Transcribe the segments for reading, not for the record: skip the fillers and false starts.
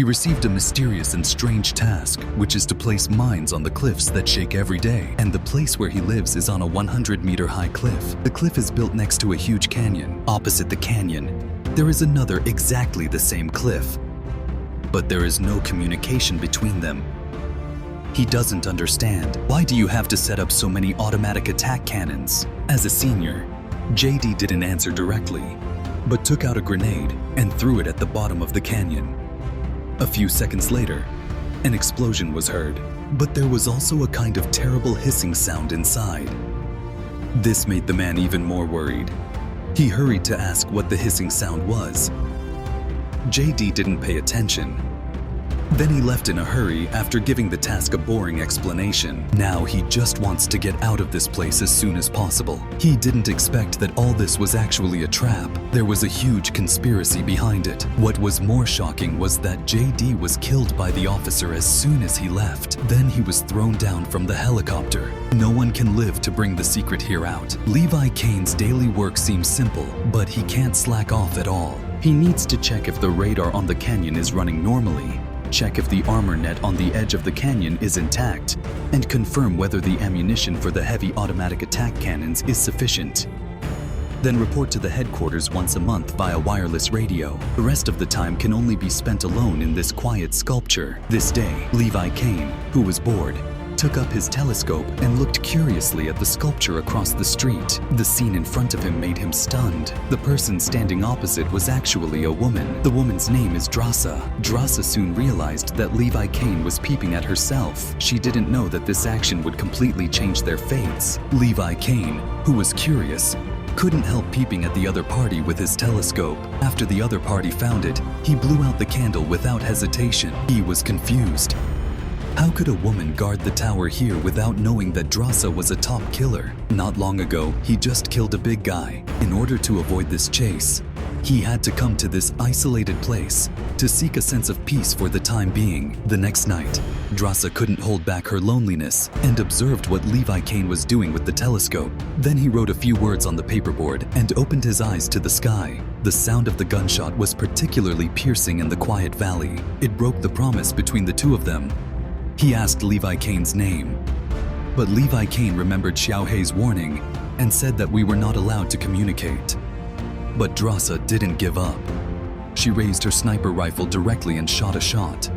He received a mysterious and strange task, which is to place mines on the cliffs that shake every day. And the place where he lives is on a 100-meter-high cliff. The cliff is built next to a huge canyon. Opposite the canyon, there is another exactly the same cliff. But there is no communication between them. He doesn't understand. Why do you have to set up so many automatic attack cannons? As a senior, JD didn't answer directly, but took out a grenade and threw it at the bottom of the canyon. A few seconds later, an explosion was heard, but there was also a kind of terrible hissing sound inside. This made the man even more worried. He hurried to ask what the hissing sound was. JD didn't pay attention. Then he left in a hurry after giving the task a boring explanation. Now he just wants to get out of this place as soon as possible. He didn't expect that all this was actually a trap. There was a huge conspiracy behind it. What was more shocking was that JD was killed by the officer as soon as he left. Then he was thrown down from the helicopter. No one can live to bring the secret here out. Levi Kane's daily work seems simple, but he can't slack off at all. He needs to check if the radar on the canyon is running normally, check if the armor net on the edge of the canyon is intact, and confirm whether the ammunition for the heavy automatic attack cannons is sufficient. Then report to the headquarters once a month via wireless radio. The rest of the time can only be spent alone in this quiet sculpture. This day, Levi Kane, who was bored, took up his telescope and looked curiously at the sculpture across the street. The scene in front of him made him stunned. The person standing opposite was actually a woman. The woman's name is Drassa. Drassa soon realized that Levi Kane was peeping at herself. She didn't know that this action would completely change their fates. Levi Kane, who was curious, couldn't help peeping at the other party with his telescope. After the other party found it, he blew out the candle without hesitation. He was confused. How could a woman guard the tower here without knowing that Drassa was a top killer? Not long ago, he just killed a big guy. In order to avoid this chase, he had to come to this isolated place to seek a sense of peace for the time being. The next night, Drassa couldn't hold back her loneliness and observed what Levi Kane was doing with the telescope. Then he wrote a few words on the paperboard and opened his eyes to the sky. The sound of the gunshot was particularly piercing in the quiet valley. It broke the promise between the two of them. He asked Levi Kane's name, but Levi Kane remembered Xiaohei's warning and said that we were not allowed to communicate. But Drassa didn't give up. She raised her sniper rifle directly and shot a shot.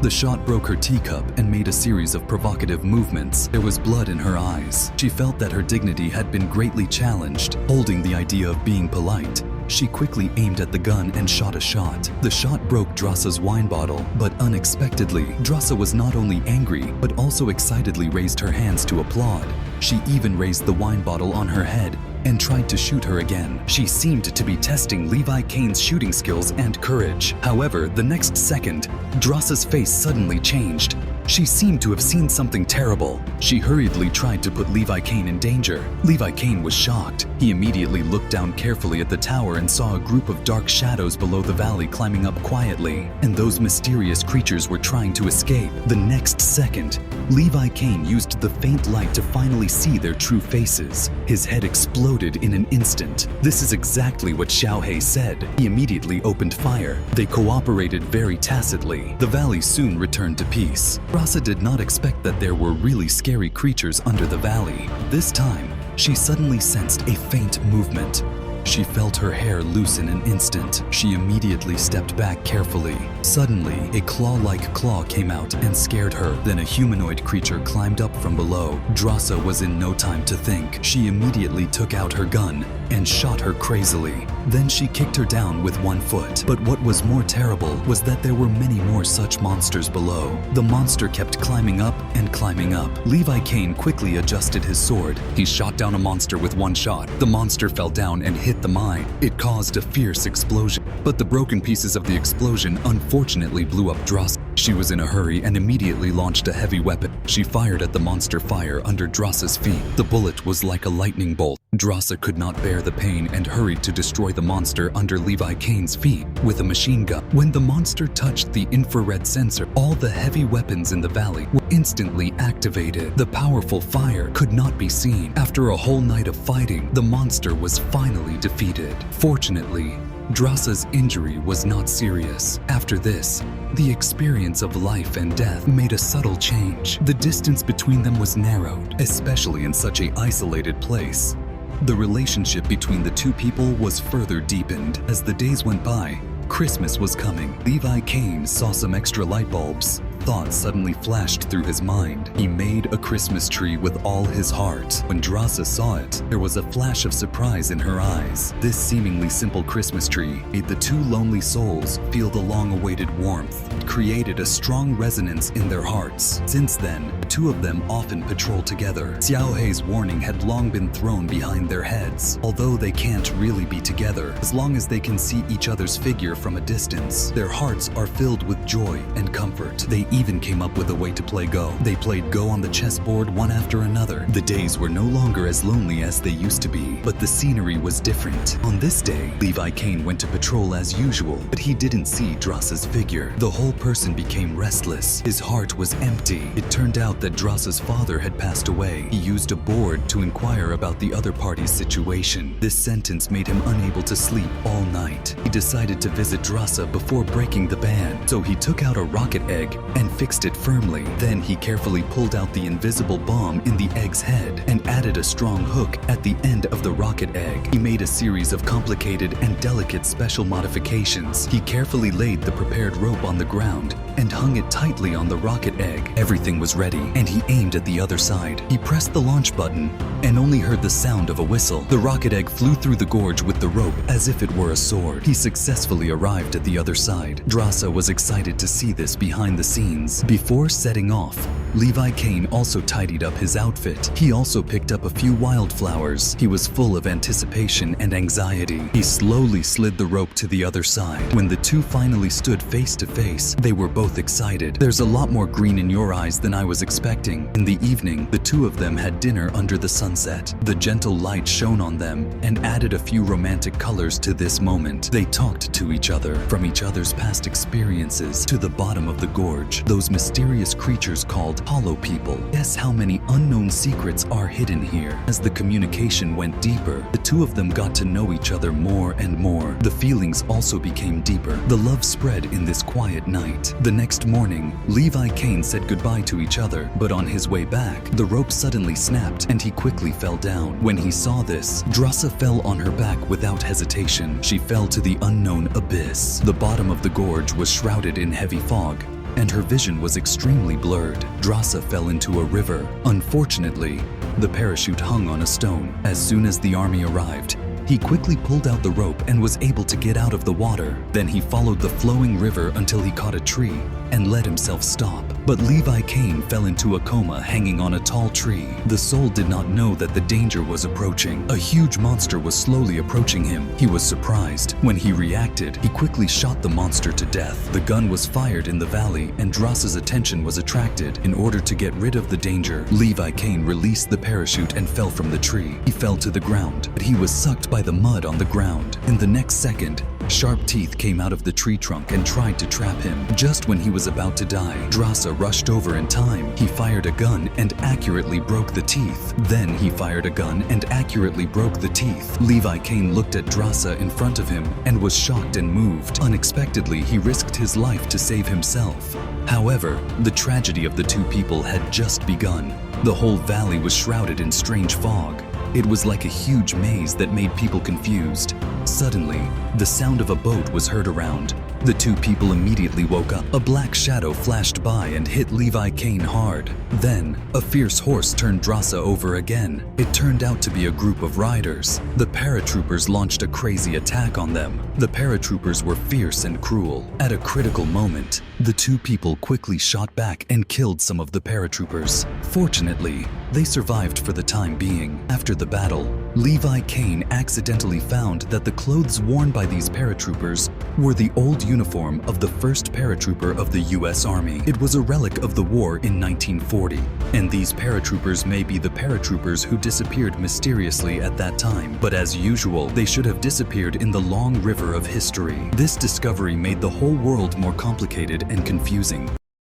The shot broke her teacup and made a series of provocative movements. There was blood in her eyes. She felt that her dignity had been greatly challenged. Holding the idea of being polite, she quickly aimed at the gun and shot a shot. The shot broke Drassa's wine bottle, but unexpectedly, Drassa was not only angry, but also excitedly raised her hands to applaud. She even raised the wine bottle on her head and tried to shoot her again. She seemed to be testing Levi Kane's shooting skills and courage. However, the next second, Drassa's face suddenly changed. She seemed to have seen something terrible. She hurriedly tried to put Levi Kane in danger. Levi Kane was shocked. He immediately looked down carefully at the tower and saw a group of dark shadows below the valley climbing up quietly, and those mysterious creatures were trying to escape. The next second, Levi Kane used the faint light to finally see their true faces. His head exploded in an instant. This is exactly what Xiaohei said. He immediately opened fire. They cooperated very tacitly. The valley soon returned to peace. Drassa did not expect that there were really scary creatures under the valley. This time, she suddenly sensed a faint movement. She felt her hair loose in an instant. She immediately stepped back carefully. Suddenly, a claw-like claw came out and scared her. Then a humanoid creature climbed up from below. Drassa was in no time to think. She immediately took out her gun and shot her crazily. Then she kicked her down with one foot. But what was more terrible was that there were many more such monsters below. The monster kept climbing up and climbing up. Levi Kane quickly adjusted his sword. He shot down a monster with one shot. The monster fell down and hit the mine. It caused a fierce explosion, but the broken pieces of the explosion unfortunately blew up Drassa. She was in a hurry and immediately launched a heavy weapon. She fired at the monster fire under Drassa's feet. The bullet was like a lightning bolt. Drassa could not bear the pain and hurried to destroy the monster under Levi Kane's feet with a machine gun. When the monster touched the infrared sensor, all the heavy weapons in the valley were instantly activated. The powerful fire could not be seen. After a whole night of fighting, the monster was finally defeated. Fortunately, Drossa's injury was not serious. After this, the experience of life and death made a subtle change. The distance between them was narrowed, especially in such an isolated place. The relationship between the two people was further deepened. As the days went by, Christmas was coming. Levi Kane saw some extra light bulbs. Thoughts suddenly flashed through his mind. He made a Christmas tree with all his heart. When Drossa saw it, there was a flash of surprise in her eyes. This seemingly simple Christmas tree made the two lonely souls feel the long-awaited warmth. It created a strong resonance in their hearts. Since then, the two of them often patrol together. Xiao Hei's warning had long been thrown behind their heads. Although they can't really be together, as long as they can see each other's figure from a distance, their hearts are filled with joy and comfort. They even came up with a way to play Go. They played Go on the chessboard one after another. The days were no longer as lonely as they used to be, but the scenery was different. On this day, Levi Kane went to patrol as usual, but he didn't see Drossa's figure. The whole person became restless. His heart was empty. It turned out that Drossa's father had passed away. He used a board to inquire about the other party's situation. This sentence made him unable to sleep all night. He decided to visit Drossa before breaking the ban, so he took out a rocket egg and fixed it firmly. Then he carefully pulled out the invisible bomb in the egg's head and added a strong hook at the end of the rocket egg. He made a series of complicated and delicate special modifications. He carefully laid the prepared rope on the ground and hung it tightly on the rocket egg. Everything was ready, and he aimed at the other side. He pressed the launch button and only heard the sound of a whistle. The rocket egg flew through the gorge with the rope as if it were a sword. He successfully arrived at the other side. Drossa was excited to see this behind the scenes. Before setting off, Levi Kane also tidied up his outfit. He also picked up a few wildflowers. He was full of anticipation and anxiety. He slowly slid the rope to the other side. When the two finally stood face to face, they were both excited. "There's a lot more green in your eyes than I was expecting." In the evening, the two of them had dinner under the sunset. The gentle light shone on them and added a few romantic colors to this moment. They talked to each other, from each other's past experiences to the bottom of the gorge. Those mysterious creatures called hollow people. Guess how many unknown secrets are hidden here. As the communication went deeper, the two of them got to know each other more and more. The feelings also became deeper. The love spread in this quiet night. The next morning, Levi Kane said goodbye to each other, but on his way back, the rope suddenly snapped and he quickly fell down. When he saw this, Drossa fell on her back without hesitation. She fell to the unknown abyss. The bottom of the gorge was shrouded in heavy fog, and her vision was extremely blurred. Drossa fell into a river. Unfortunately, the parachute hung on a stone. As soon as the army arrived, he quickly pulled out the rope and was able to get out of the water. Then he followed the flowing river until he caught a tree and let himself stop. But Levi Kane fell into a coma hanging on a tall tree. The soul did not know that the danger was approaching. A huge monster was slowly approaching him. He was surprised. When he reacted, he quickly shot the monster to death. The gun was fired in the valley and Drossa's attention was attracted. In order to get rid of the danger, Levi Kane released the parachute and fell from the tree. He fell to the ground, but he was sucked by the mud on the ground. In the next second, sharp teeth came out of the tree trunk and tried to trap him. Just when he was about to die, Drossa rushed over in time. He fired a gun and accurately broke the teeth. Then he fired a gun and accurately broke the teeth. Levi Kane looked at Drossa in front of him and was shocked and moved. Unexpectedly, he risked his life to save himself. However, the tragedy of the two people had just begun. The whole valley was shrouded in strange fog. It was like a huge maze that made people confused. Suddenly, the sound of a boat was heard around. The two people immediately woke up. A black shadow flashed by and hit Levi Kane hard. Then, a fierce horse turned Drossa over again. It turned out to be a group of riders. The paratroopers launched a crazy attack on them. The paratroopers were fierce and cruel. At a critical moment, the two people quickly shot back and killed some of the paratroopers. Fortunately, they survived for the time being. After the battle, Levi Kane accidentally found that the clothes worn by these paratroopers were the old uniform of the first paratrooper of the US Army. It was a relic of the war in 1940, and these paratroopers may be the paratroopers who disappeared mysteriously at that time, but as usual, they should have disappeared in the long river of history. This discovery made the whole world more complicated and confusing.